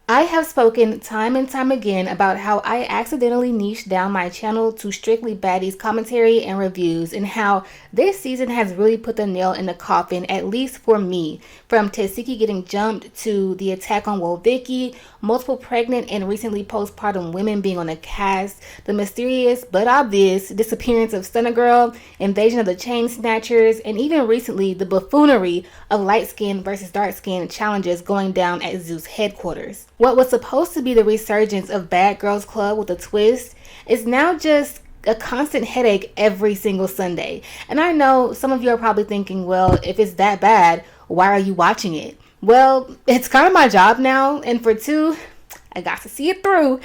I have spoken time and time again about how I accidentally niched down my channel to strictly baddies commentary and reviews, and how this season has really put the nail in the coffin, at least for me. From Tesiki getting jumped to the attack on Wolvicki, multiple pregnant and recently postpartum women being on the cast, the mysterious but obvious disappearance of Stunner Girl, invasion of the Chain Snatchers, and even recently the buffoonery of light skin versus dark skin challenges going down at Zeus headquarters. What was supposed to be the resurgence of Bad Girls Club with a twist is now just a constant headache every single Sunday. And I know some of you are probably thinking, well, if it's that bad, why are you watching it? Well, it's kind of my job now, and for two, I got to see it through.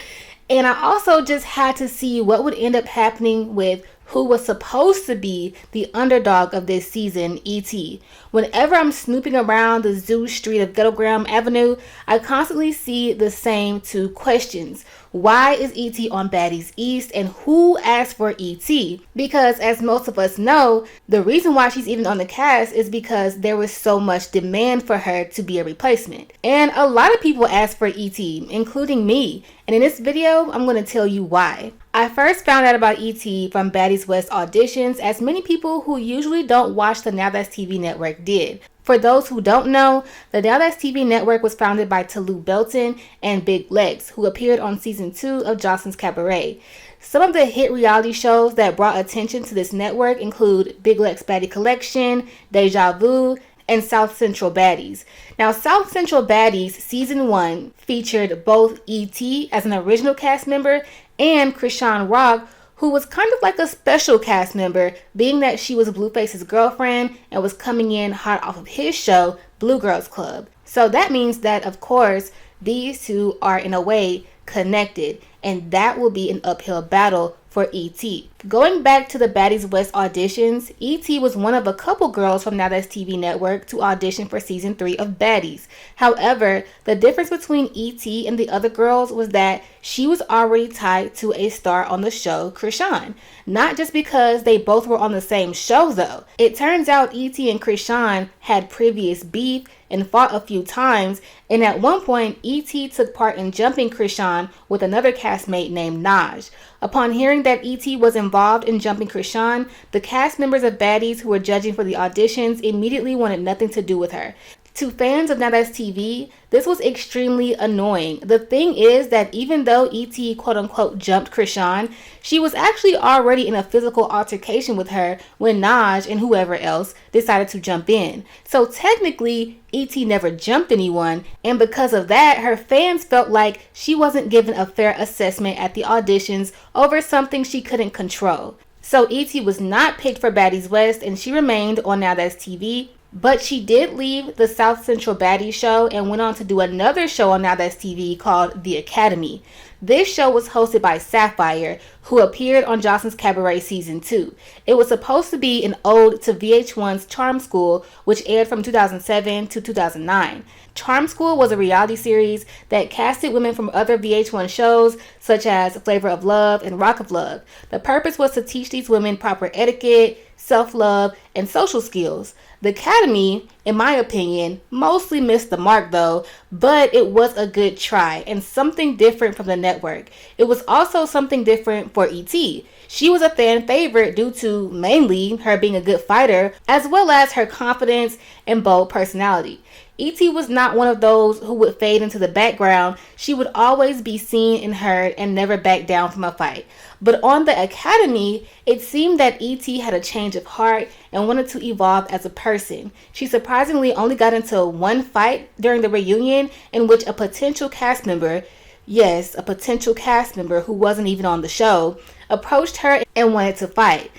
And I also just had to see what would end up happening with who was supposed to be the underdog of this season, E.T. Whenever I'm snooping around the Zeus street of Gettlegram Avenue, I constantly see the same two questions. Why is E.T. on Baddies East, and who asked for E.T.? Because as most of us know, the reason why she's even on the cast is because there was so much demand for her to be a replacement. And a lot of people asked for E.T., including me. And in this video, I'm going to tell you why. I first found out about E.T. from Baddies West auditions, as many people who usually don't watch the NowThatsTv network did. For those who don't know, the NowThatsTv network was founded by Tallulah Belton and Big Lex, who appeared on season 2 of Jocelyn's Cabaret. Some of the hit reality shows that brought attention to this network include Big Lex Baddie Collection, Deja Vu, and South Central Baddies. Now, South Central Baddies season 1 featured both E.T. as an original cast member and Krishan Rock, who was kind of like a special cast member, being that she was Blueface's girlfriend and was coming in hot off of his show, Blue Girls Club. So that means that, of course, these two are in a way connected, and that will be an uphill battle for E.T. Going back to the Baddies West auditions, E.T. was one of a couple girls from NowThatsTv network to audition for season 3 of Baddies. However, the difference between E.T. and the other girls was that she was already tied to a star on the show, Krishan. Not just because they both were on the same show though. It turns out E.T. and Krishan had previous beef and fought a few times, and at one point E.T. took part in jumping Krishan with another castmate named Naj. Upon hearing that E.T. was involved in jumping Krishan, the cast members of Baddies who were judging for the auditions immediately wanted nothing to do with her. To fans of NowThatsTv, this was extremely annoying. The thing is that even though E.T. quote-unquote jumped Krishan, she was actually already in a physical altercation with her when Naj and whoever else decided to jump in. So technically, E.T. never jumped anyone, and because of that, her fans felt like she wasn't given a fair assessment at the auditions over something she couldn't control. So E.T. was not picked for Baddies West, and she remained on NowThatsTv. But she did leave the South Central Baddies show and went on to do another show on NowThatsTv called The Academy. This show was hosted by Sapphire, who appeared on Jocelyn's Cabaret season 2. It was supposed to be an ode to VH1's Charm School, which aired from 2007 to 2009. Charm School was a reality series that casted women from other VH1 shows such as Flavor of Love and Rock of Love. The purpose was to teach these women proper etiquette, self-love, and social skills. The Academy, in my opinion, mostly missed the mark though, but it was a good try and something different from the network. It was also something different for E.T. She was a fan favorite due to mainly her being a good fighter, as well as her confidence and bold personality. E.T. was not one of those who would fade into the background. She would always be seen and heard and never back down from a fight. But on the Academy, it seemed that E.T. had a change of heart and wanted to evolve as a person. She surprisingly only got into one fight during the reunion in which a potential cast member, yes, a potential cast member who wasn't even on the show, approached her and wanted to fight.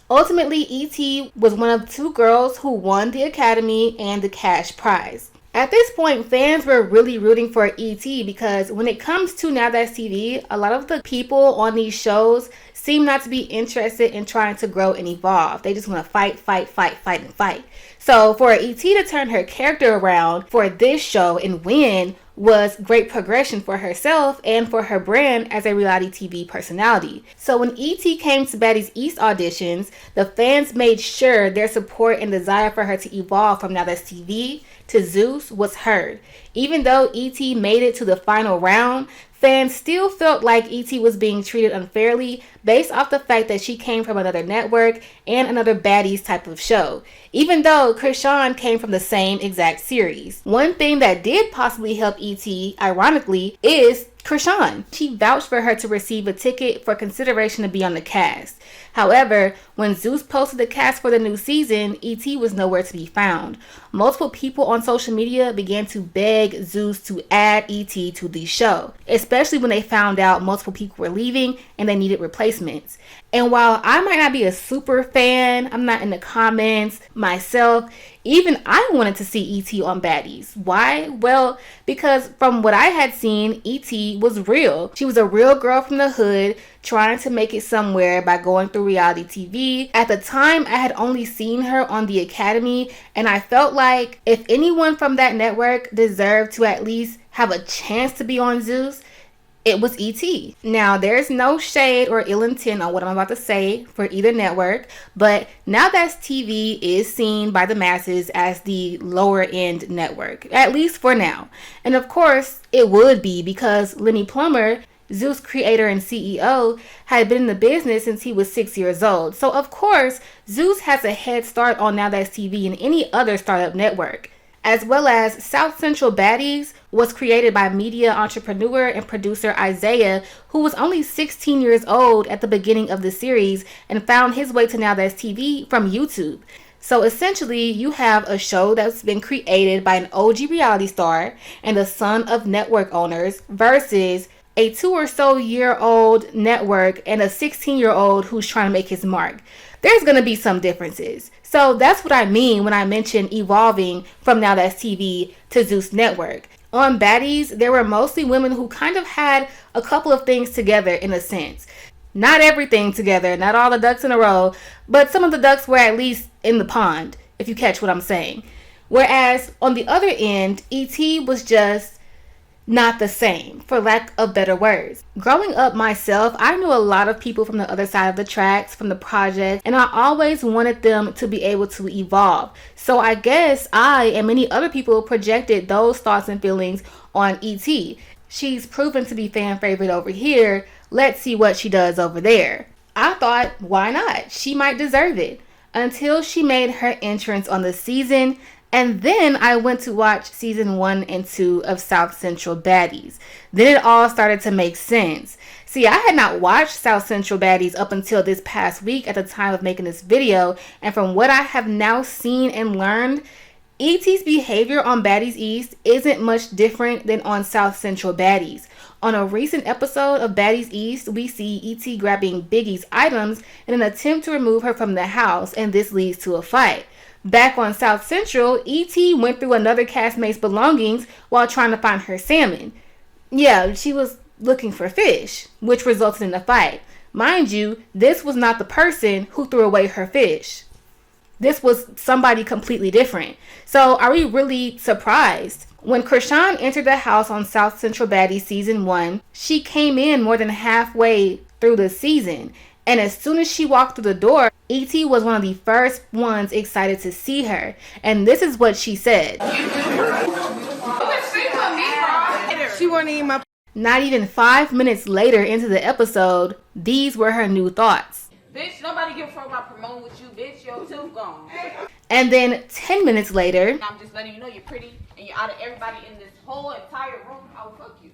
Ultimately, E.T. was one of 2 girls who won the Academy and the cash prize. At this point, fans were really rooting for E.T. because when it comes to NowThatsTv, a lot of the people on these shows seem not to be interested in trying to grow and evolve. They just want to fight, fight, fight, fight, and fight. So for E.T. to turn her character around for this show and win was great progression for herself and for her brand as a reality TV personality. So when E.T. came to Baddies East auditions, the fans made sure their support and desire for her to evolve from NowThatsTv to Zeus was heard. Even though E.T. made it to the final round, fans still felt like E.T. was being treated unfairly based off the fact that she came from another network and another Baddies type of show, even though Krishan came from the same exact series. One thing that did possibly help E.T., ironically, is Krishan. She vouched for her to receive a ticket for consideration to be on the cast. However, when Zeus posted the cast for the new season, E.T. was nowhere to be found. Multiple people on social media began to beg Zeus to add E.T. to the show, especially when they found out multiple people were leaving and they needed replacements. And while I might not be a super fan, I'm not in the comments myself, even I wanted to see E.T. on Baddies. Why? Well, because from what I had seen, E.T. was real. She was a real girl from the hood trying to make it somewhere by going through reality TV. At the time, I had only seen her on The Academy, and I felt like if anyone from that network deserved to at least have a chance to be on Zeus, it was E.T. Now, there's no shade or ill intent on what I'm about to say for either network, but NowThatsTv is seen by the masses as the lower end network, at least for now. And of course, it would be because Lenny Plummer, Zeus creator and CEO, had been in the business since he was 6 years old. So of course, Zeus has a head start on NowThatsTV and any other startup network. As well as South Central Baddies was created by media entrepreneur and producer Isaiah, who was only 16 years old at the beginning of the series and found his way to NowThatsTV from YouTube. So essentially, you have a show that's been created by an OG reality star and the son of network owners versus a 2 or so year old network and a 16-year-old who's trying to make his mark. There's going to be some differences. So that's what I mean when I mention evolving from NowThatsTV to Zeus Network. On Baddies, there were mostly women who kind of had a couple of things together in a sense. Not everything together, not all the ducks in a row, but some of the ducks were at least in the pond, if you catch what I'm saying. Whereas on the other end, E.T. was just not the same, for lack of better words. Growing up myself, I knew a lot of people from the other side of the tracks, from the project, and I always wanted them to be able to evolve. So I guess I and many other people projected those thoughts and feelings on E.T. She's proven to be fan favorite over here. Let's see what she does over there. I thought, why not? She might deserve it. Until she made her entrance on the season. And then I went to watch season 1 and 2 of South Central Baddies. Then it all started to make sense. See, I had not watched South Central Baddies up until this past week at the time of making this video. And from what I have now seen and learned, E.T.'s behavior on Baddies East isn't much different than on South Central Baddies. On a recent episode of Baddies East, we see E.T. grabbing Biggie's items in an attempt to remove her from the house, and this leads to a fight. Back on South Central, E.T. went through another castmate's belongings while trying to find her salmon. Yeah, she was looking for fish, which resulted in a fight. Mind you, this was not the person who threw away her fish. This was somebody completely different. So are we really surprised? When Krishan entered the house on South Central Baddies season 1, she came in more than halfway through the season. And as soon as she walked through the door, E.T. was one of the first ones excited to see her. And this is what she said. She wasn't even my... Not even 5 minutes later into the episode, these were her new thoughts. Bitch, nobody give a fuck about promoting with you, bitch. Your tooth gone. And then 10 minutes later, I'm just letting you know you're pretty and you're out of everybody in this whole entire room. I will fuck you.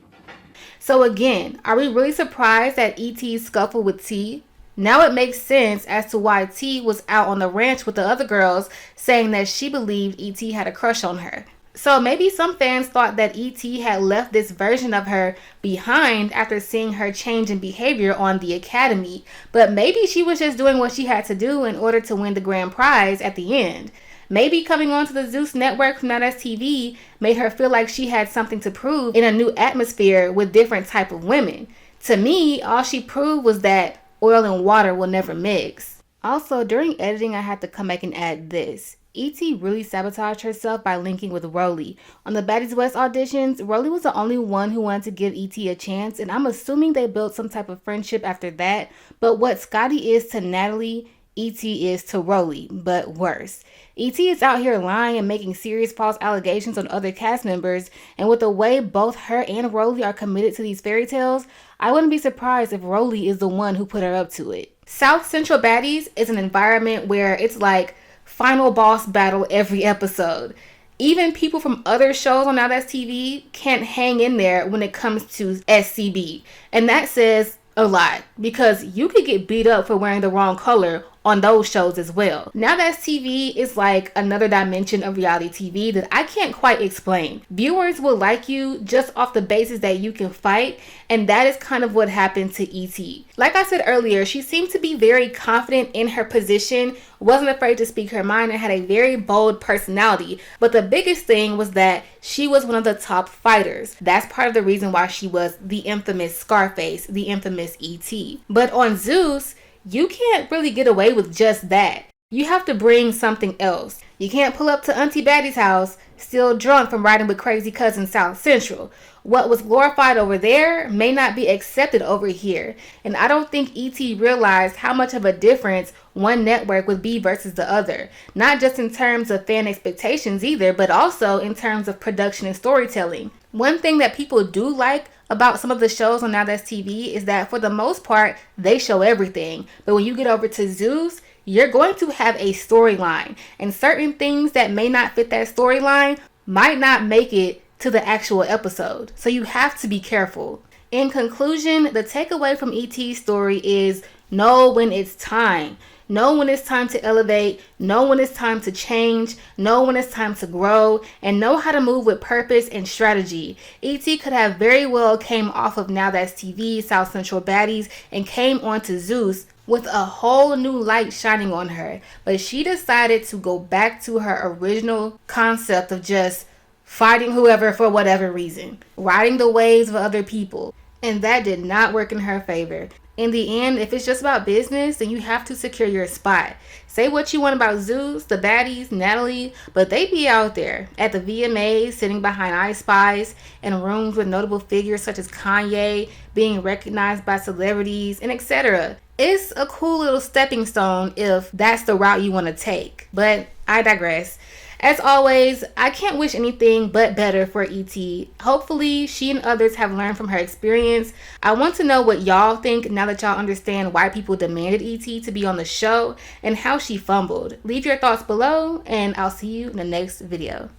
So again, are we really surprised at E.T.'s scuffle with T? Now it makes sense as to why T was out on the ranch with the other girls saying that she believed E.T. had a crush on her. So maybe some fans thought that E.T. had left this version of her behind after seeing her change in behavior on The Academy. But maybe she was just doing what she had to do in order to win the grand prize at the end. Maybe coming onto the Zeus network from NowThatsTv made her feel like she had something to prove in a new atmosphere with different type of women. To me, all she proved was that oil and water will never mix. Also, during editing, I had to come back and add this. E.T. really sabotaged herself by linking with Rolly. On the Baddies West auditions, Rolly was the only one who wanted to give E.T. a chance, and I'm assuming they built some type of friendship after that. But what Scotty is to Natalie, E.T. is to Rolly, but worse. E.T. is out here lying and making serious false allegations on other cast members, and with the way both her and Rolly are committed to these fairy tales, I wouldn't be surprised if Rolly is the one who put her up to it. South Central Baddies is an environment where it's like final boss battle every episode. Even people from other shows on NowThatsTv can't hang in there when it comes to SCB. And that says a lot, because you could get beat up for wearing the wrong color on those shows as well. NowThatsTv is like another dimension of reality TV that I can't quite explain. Viewers will like you just off the basis that you can fight, and that is kind of what happened to E.T. Like I said earlier, she seemed to be very confident in her position, wasn't afraid to speak her mind, and had a very bold personality. But the biggest thing was that she was one of the top fighters. That's part of the reason why she was the infamous Scarface, the infamous E.T. But on Zeus, you can't really get away with just that. You have to bring something else. You can't pull up to Auntie Baddie's house still drunk from riding with crazy cousin South Central. What was glorified over there may not be accepted over here. And I don't think E.T. realized how much of a difference one network would be versus the other. Not just in terms of fan expectations either, but also in terms of production and storytelling. One thing that people do like about some of the shows on NowThatsTv is that for the most part, they show everything. But when you get over to Zeus, you're going to have a storyline. And certain things that may not fit that storyline might not make it to the actual episode. So you have to be careful. In conclusion, the takeaway from E.T.'s story is know when it's time. Know when it's time to elevate, know when it's time to change, know when it's time to grow, and know how to move with purpose and strategy. E.T. could have very well came off of NowThatsTV, South Central Baddies, and came on to Zeus with a whole new light shining on her. But she decided to go back to her original concept of just fighting whoever for whatever reason, riding the waves of other people. And that did not work in her favor. In the end, if it's just about business, then you have to secure your spot. Say what you want about Zeus, the Baddies, Natalie, but they be out there at the VMAs, sitting behind I Spies, in rooms with notable figures such as Kanye, being recognized by celebrities, and etc. It's a cool little stepping stone if that's the route you want to take. But I digress. As always, I can't wish anything but better for E.T. Hopefully, she and others have learned from her experience. I want to know what y'all think now that y'all understand why people demanded E.T. to be on the show and how she fumbled. Leave your thoughts below, and I'll see you in the next video.